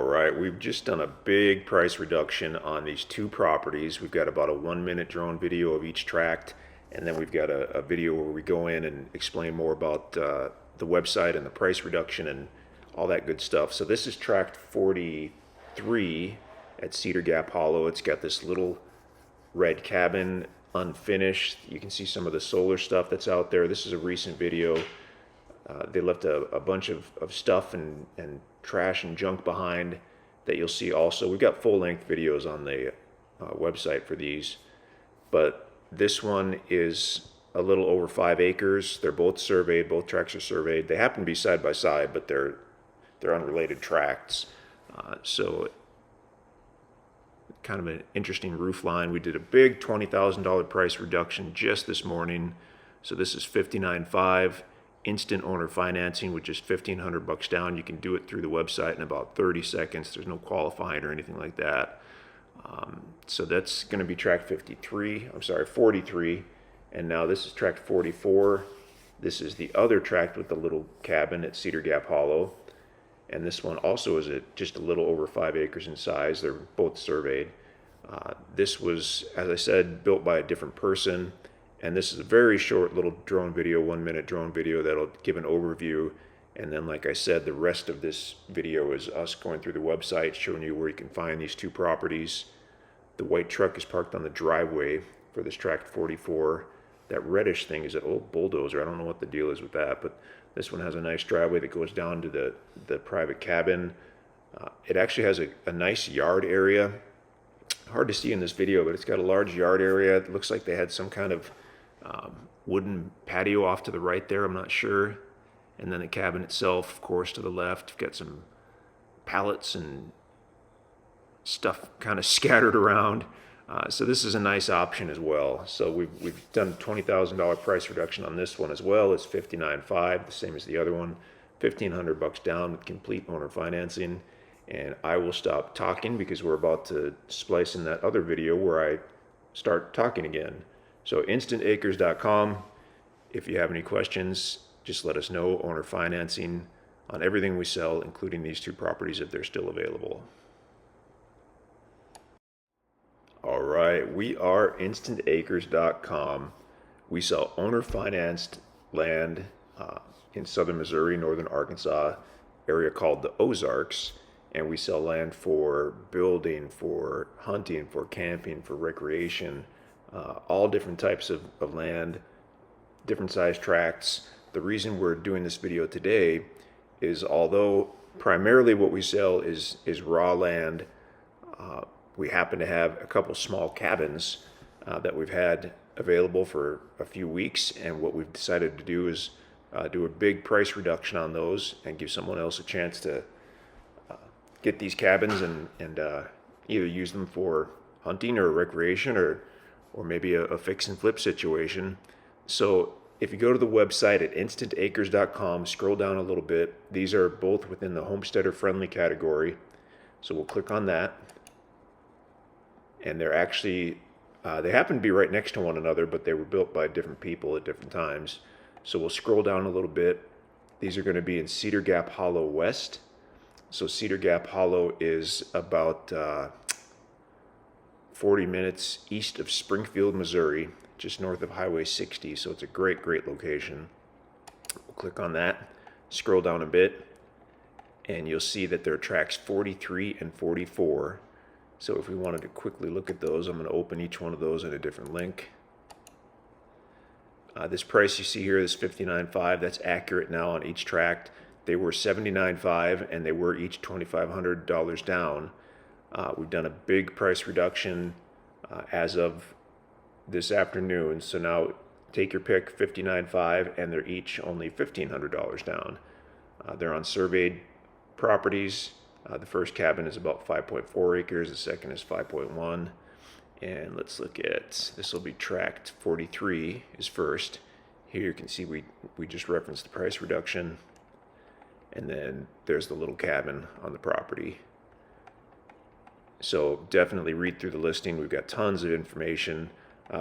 right, we've just done a big price reduction on these two properties. We've got about a 1 minute drone video of each tract, and then we've got a video where we go in and explain more about the website and the price reduction and all that good stuff. So this is tract 43 at Cedar Gap Hollow. It's got this little red cabin unfinished. You can see some of the solar stuff that's out there. This is a recent video. They left a bunch of stuff and trash and junk behind that you'll see also. We've got full-length videos on the website for these, but this one is a little over 5 acres. They're both surveyed. Both tracts are surveyed. They happen to be side by side, but they're unrelated tracts. So kind of an interesting roof line. We did a big $20,000 price reduction just this morning. So this is $59,500. Instant owner financing with just $1,500 down. You can do it through the website in about 30 seconds. There's no qualifying or anything like that. So that's going to be tract 43. And now this is tract 44. This is the other tract with the little cabin at Cedar Gap Hollow. And this one also is just a little over 5 acres in size. They're both surveyed. This was, as I said, built by a different person. And this is a very short little drone video, 1 minute drone video that'll give an overview. And then, like I said, the rest of this video is us going through the website, showing you where you can find these two properties. The white truck is parked on the driveway for this tract 44. That reddish thing is an old bulldozer. I don't know what the deal is with that, but this one has a nice driveway that goes down to the private cabin. It actually has a nice yard area. Hard to see in this video, but it's got a large yard area. It looks like they had some kind of wooden patio off to the right there, I'm not sure. And then the cabin itself, of course, to the left. You've got some pallets and stuff kind of scattered around. So this is a nice option as well. So we've done a $20,000 price reduction on this one as well. It's $59,500, the same as the other one. $1,500 down with complete owner financing. And I will stop talking because we're about to splice in that other video where I start talking again. So InstantAcres.com. If you have any questions, just let us know. Owner financing on everything we sell, including these two properties if they're still available. All right, we are InstantAcres.com. We sell owner financed land in southern Missouri, northern Arkansas, area called the Ozarks. And we sell land for building, for hunting, for camping, for recreation, all different types of land, different size tracts. The reason we're doing this video today is although primarily what we sell is raw land, we happen to have a couple small cabins that we've had available for a few weeks. And what we've decided to do is do a big price reduction on those and give someone else a chance to get these cabins and either use them for hunting or recreation or maybe a fix and flip situation. So if you go to the website at InstantAcres.com, scroll down a little bit. These are both within the Homesteader Friendly category. So we'll click on that. And they're actually, they happen to be right next to one another, but they were built by different people at different times. So we'll scroll down a little bit. These are going to be in Cedar Gap Hollow West. So Cedar Gap Hollow is about 40 minutes east of Springfield, Missouri, just north of Highway 60. So it's a great, great location. We'll click on that, scroll down a bit, and you'll see that there are tracts 43 and 44. So if we wanted to quickly look at those, I'm going to open each one of those in a different link. This price you see here is $59,500. That's accurate now on each tract. They were $79,500 and they were each $2,500 down. We've done a big price reduction as of this afternoon. So now take your pick, $59,500, and they're each only $1,500 down. They're on surveyed properties. The first cabin is about 5.4 acres. The second is 5.1. And let's look at, this will be tract 43 is first. Here you can see we just referenced the price reduction. And then there's the little cabin on the property. So definitely read through the listing. We've got tons of information.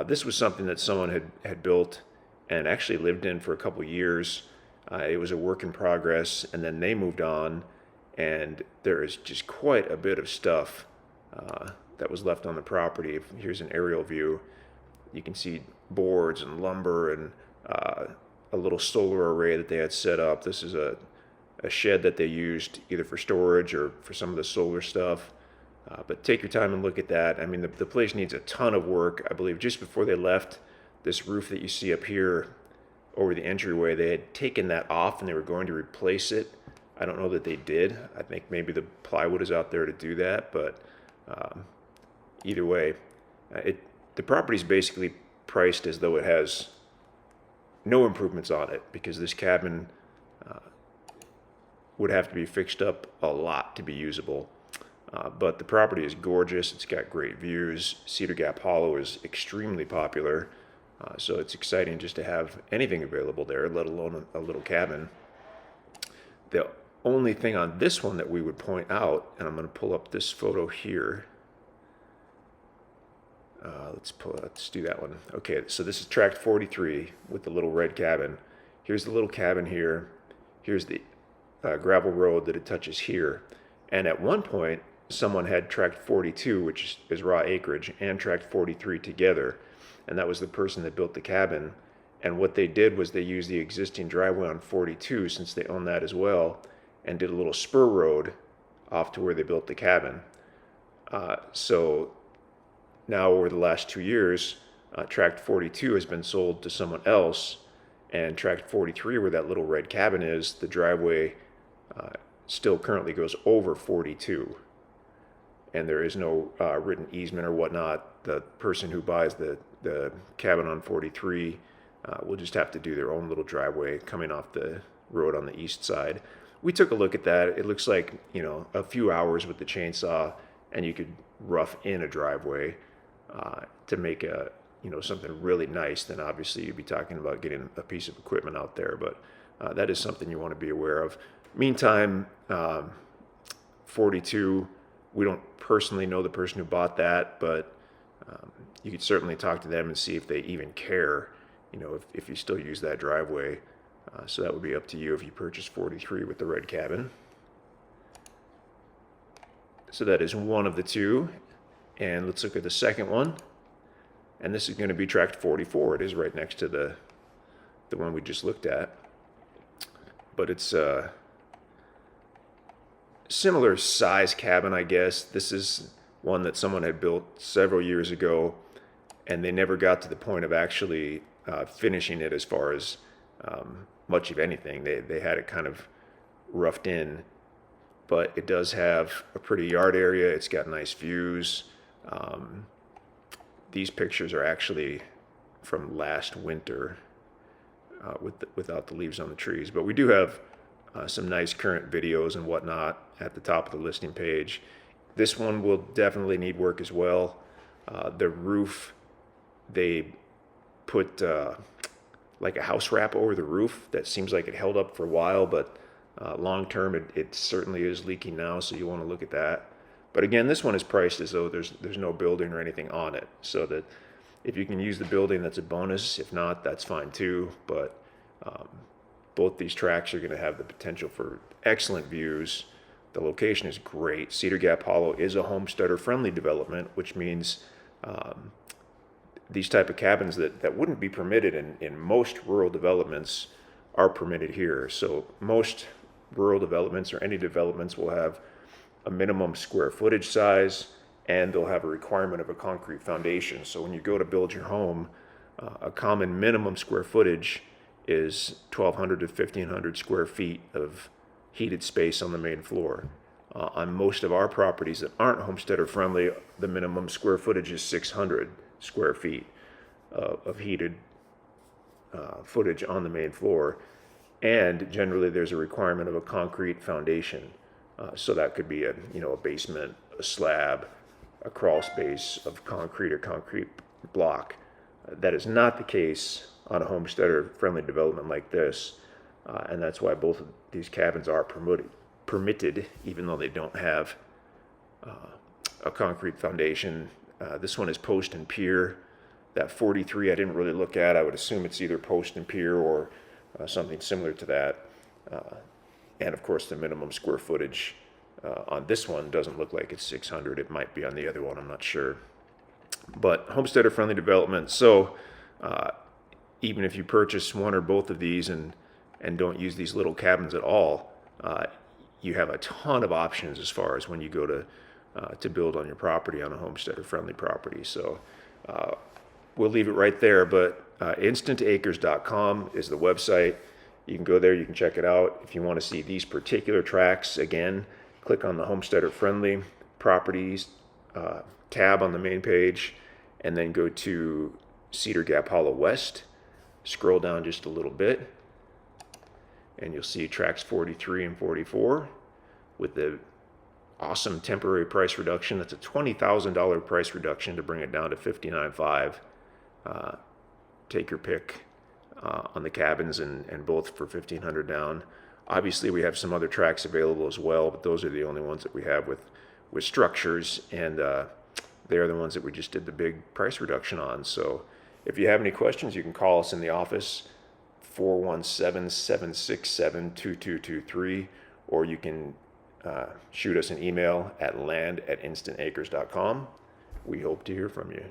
This was something that someone had built and actually lived in for a couple years. It was a work in progress, and then they moved on, and there is just quite a bit of stuff that was left on the property. Here's an aerial view. You can see boards and lumber and a little solar array that they had set up. This is a shed that they used either for storage or for some of the solar stuff. But take your time and look at that. I mean, the place needs a ton of work. I believe just before they left, this roof that you see up here over the entryway, they had taken that off and they were going to replace it. I don't know that they did. I think maybe the plywood is out there to do that, but either way, the property is basically priced as though it has no improvements on it, because this cabin would have to be fixed up a lot to be usable. But the property is gorgeous. It's got great views. Cedar Gap Hollow is extremely popular, so it's exciting just to have anything available there, let alone a little cabin. The only thing on this one that we would point out, and I'm going to pull up this photo here. Let's do that one. Okay, so this is Tract 43 with the little red cabin. Here's the little cabin here. Here's the gravel road that it touches here. And at one point, someone had Tract 42, which is raw acreage, and Tract 43 together. And that was the person that built the cabin. And what they did was they used the existing driveway on 42, since they own that as well, and did a little spur road off to where they built the cabin. So now over the last 2 years, Tract 42 has been sold to someone else, and Tract 43, where that little red cabin is, the driveway still currently goes over 42, and there is no written easement or whatnot. The person who buys the cabin on 43 will just have to do their own little driveway coming off the road on the east side. We took a look at that. It looks like, a few hours with the chainsaw, and you could rough in a driveway to make something really nice. Then obviously you'd be talking about getting a piece of equipment out there, but that is something you want to be aware of. Meantime, 42, we don't personally know the person who bought that, but you could certainly talk to them and see if they even care, if you still use that driveway. So that would be up to you if you purchase 43 with the red cabin. So that is one of the two. And let's look at the second one. And this is going to be Tract 44. It is right next to the one we just looked at. But it's a similar size cabin, I guess. This is one that someone had built several years ago, and they never got to the point of actually finishing it as far as much of anything. They had it kind of roughed in, but it does have a pretty yard area. It's got nice views. These pictures are actually from last winter without the leaves on the trees, but we do have some nice current videos and whatnot at the top of the listing page. This one will definitely need work as well. The roof, they put like a house wrap over the roof that seems like it held up for a while, but long term it certainly is leaking now, so you want to look at that. But again, this one is priced as though there's no building or anything on it, so that if you can use the building, that's a bonus. If not, that's fine too. But both these tracts are going to have the potential for excellent views. The location is great. Cedar Gap Hollow is a homesteader friendly development, which means these type of cabins that wouldn't be permitted in most rural developments are permitted here. So most rural developments, or any developments, will have a minimum square footage size, and they'll have a requirement of a concrete foundation. So when you go to build your home, a common minimum square footage is 1,200 to 1,500 square feet of heated space on the main floor. On most of our properties that aren't homesteader friendly, the minimum square footage is 600 square feet of heated footage on the main floor. And generally there's a requirement of a concrete foundation. So that could be a basement, a slab, a crawl space of concrete or concrete block. That is not the case on a homesteader friendly development like this. And that's why both of these cabins are permitted, even though they don't have a concrete foundation. This one is post and pier. That 43 I didn't really look at. I would assume it's either post and pier or something similar to that. And of course the minimum square footage On this one, doesn't look like it's 600. It might be on the other one, I'm not sure. But Homesteader Friendly Development. So even if you purchase one or both of these and don't use these little cabins at all, you have a ton of options as far as when you go to build on your property on a homesteader friendly property. So we'll leave it right there, but InstantAcres.com is the website. You can go there, you can check it out. If you want to see these particular tracts, again, click on the Homesteader Friendly Properties tab on the main page, and then go to Cedar Gap Hollow West. Scroll down just a little bit, and you'll see tracts 43 and 44 with the awesome temporary price reduction. That's a $20,000 price reduction to bring it down to $59,500. Take your pick on the cabins, and both for $1,500 down. Obviously, we have some other tracts available as well, but those are the only ones that we have with structures, and they're the ones that we just did the big price reduction on. So if you have any questions, you can call us in the office, 417-767-2223, or you can shoot us an email at land@instantacres.com. We hope to hear from you.